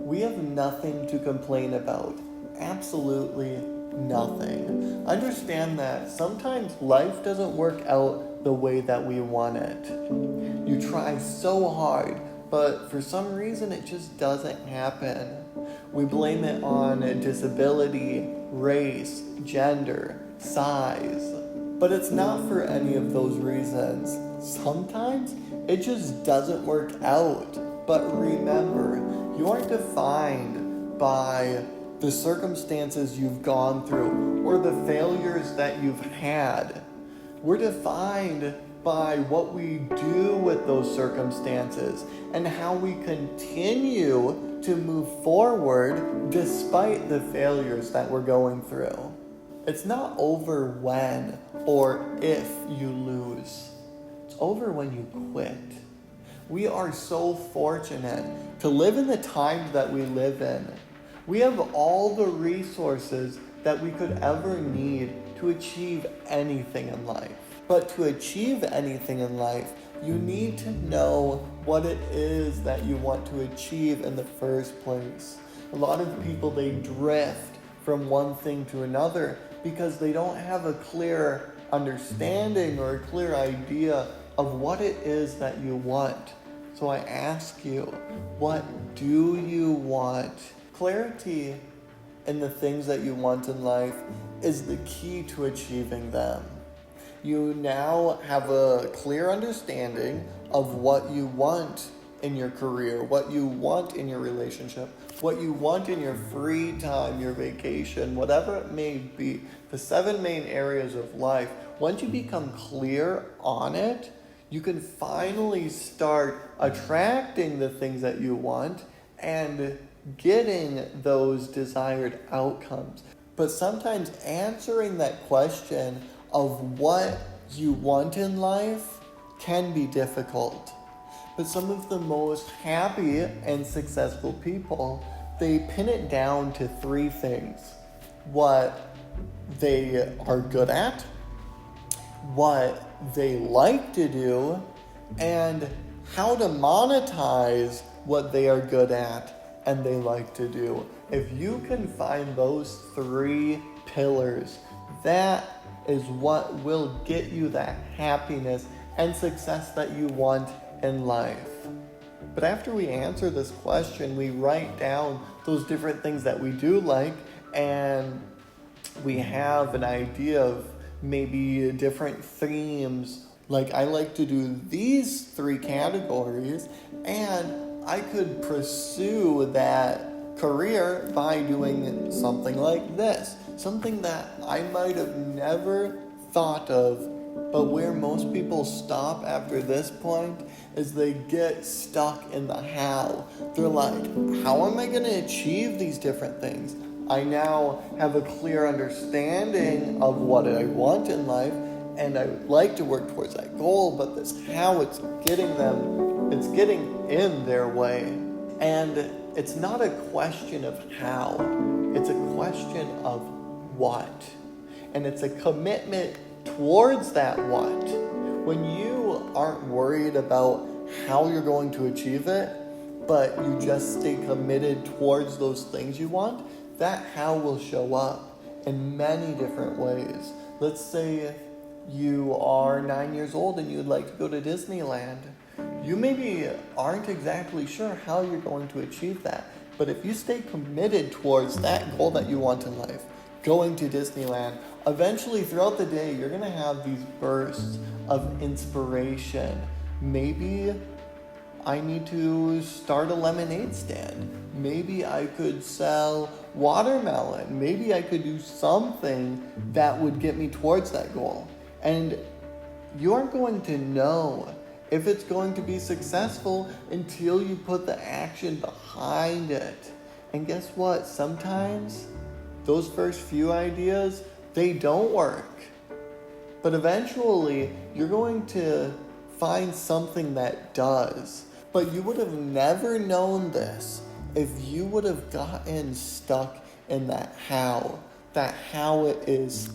we have nothing to complain about. Absolutely nothing. Understand that sometimes life doesn't work out the way that we want it. You try so hard, but for some reason it just doesn't happen. We blame it on disability, race, gender, size. But it's not for any of those reasons. Sometimes it just doesn't work out. But remember, you aren't defined by the circumstances you've gone through or the failures that you've had. We're defined by what we do with those circumstances and how we continue to move forward despite the failures that we're going through. It's not over when or if you lose. It's over when you quit. We are so fortunate to live in the times that we live in. We have all the resources that we could ever need to achieve anything in life. But to achieve anything in life, you need to know what it is that you want to achieve in the first place. A lot of people, they drift from one thing to another because they don't have a clear understanding or a clear idea of what it is that you want. So I ask you, what do you want? Clarity in the things that you want in life is the key to achieving them. You now have a clear understanding of what you want in your career, what you want in your relationship, what you want in your free time, your vacation, whatever it may be, the 7 main areas of life. Once you become clear on it, you can finally start attracting the things that you want and getting those desired outcomes. But sometimes answering that question of what you want in life can be difficult. But some of the most happy and successful people, they pin it down to 3 things: what they are good at, what they like to do, and how to monetize what they are good at and they like to do. If you can find those 3 pillars, that is what will get you that happiness and success that you want in life. But after we answer this question, we write down those different things that we do like, and we have an idea of maybe different themes. Like, I like to do these 3 categories, and I could pursue that career by doing something like this, something that I might have never thought of. But where most people stop after this point is they get stuck in the how. They're like, how am I going to achieve these different things? I now have a clear understanding of what I want in life, and I would like to work towards that goal, but this how, it's getting in their way. And it's not a question of how, it's a question of what. And it's a commitment towards that what. When you aren't worried about how you're going to achieve it, but you just stay committed towards those things you want, that how will show up in many different ways. Let's say you are 9 years old and you'd like to go to Disneyland. You maybe aren't exactly sure how you're going to achieve that, but if you stay committed towards that goal that you want in life, going to Disneyland, eventually throughout the day, you're going to have these bursts of inspiration. Maybe I need to start a lemonade stand. Maybe I could sell watermelon. Maybe I could do something that would get me towards that goal. And you aren't going to know if it's going to be successful until you put the action behind it. And guess what? Sometimes those first few ideas, they don't work. But eventually, you're going to find something that does. But you would have never known this if you would have gotten stuck in that how it is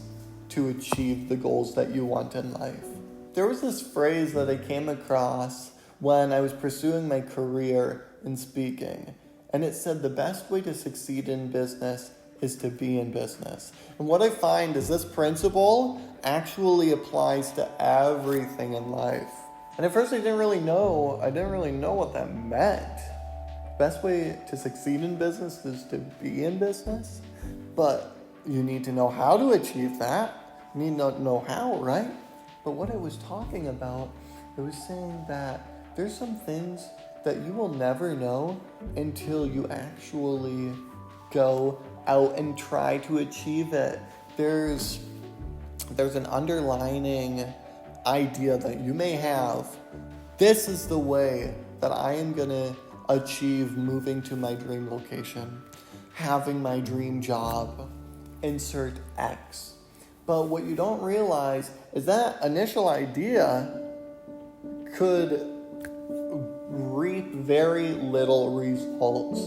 to achieve the goals that you want in life. There was this phrase that I came across when I was pursuing my career in speaking, And it said the best way to succeed in business is to be in business. And what I find is this principle actually applies to everything in life. And at first I didn't really know what that meant. Best way to succeed in business is to be in business. But you need to know how to achieve that. You need to know how, right? But what I was talking about, it was saying that there's some things that you will never know until you actually go out and try to achieve it. There's an underlining idea that you may have. This is the way that I am gonna achieve moving to my dream location, having my dream job, insert X. But what you don't realize is that initial idea could reap very little results.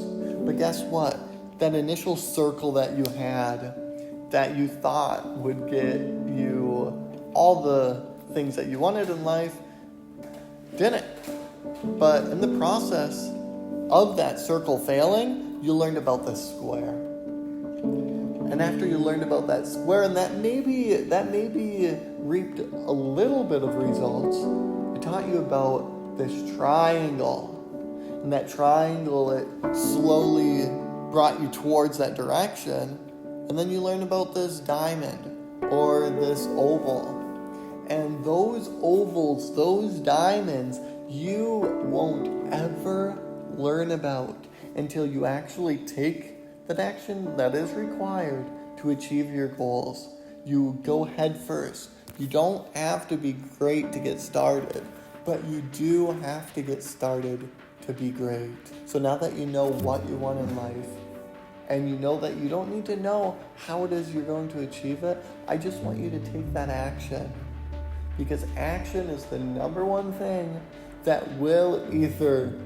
But guess what? That initial circle that you had, that you thought would get you all the things that you wanted in life, didn't. But in the process of that circle failing, you learned about the square. And after you learned about that square, and that maybe reaped a little bit of results, it taught you about this triangle. And that triangle, it slowly brought you towards that direction. And then you learn about this diamond or this oval. And those ovals, those diamonds, you won't ever learn about until you actually take that action that is required to achieve your goals. You go head first. You don't have to be great to get started, but you do have to get started to be great. So now that you know what you want in life, and you know that you don't need to know how it is you're going to achieve it, I just want you to take that action. Because action is the number one thing that will either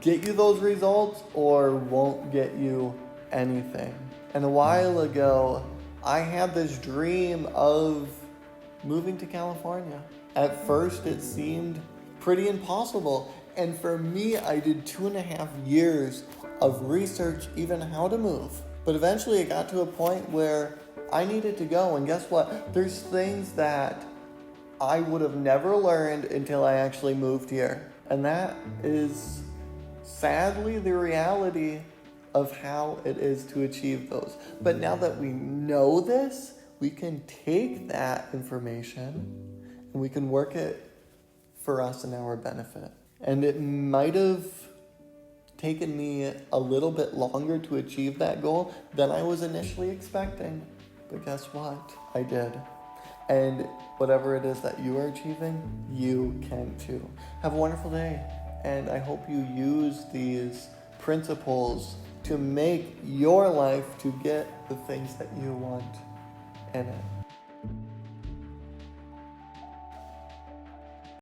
get you those results or won't get you anything. And a while ago, I had this dream of moving to California. At first, it seemed pretty impossible. And for me, I did 2.5 years of research even how to move. But eventually it got to a point where I needed to go. And guess what? There's things that I would have never learned until I actually moved here. And that is sadly the reality of how it is to achieve those. But now that we know this, we can take that information and we can work it for us and our benefit. And it might have taken me a little bit longer to achieve that goal than I was initially expecting. But guess what? I did. And whatever it is that you are achieving, you can too. Have a wonderful day. And I hope you use these principles to make your life to get the things that you want in it.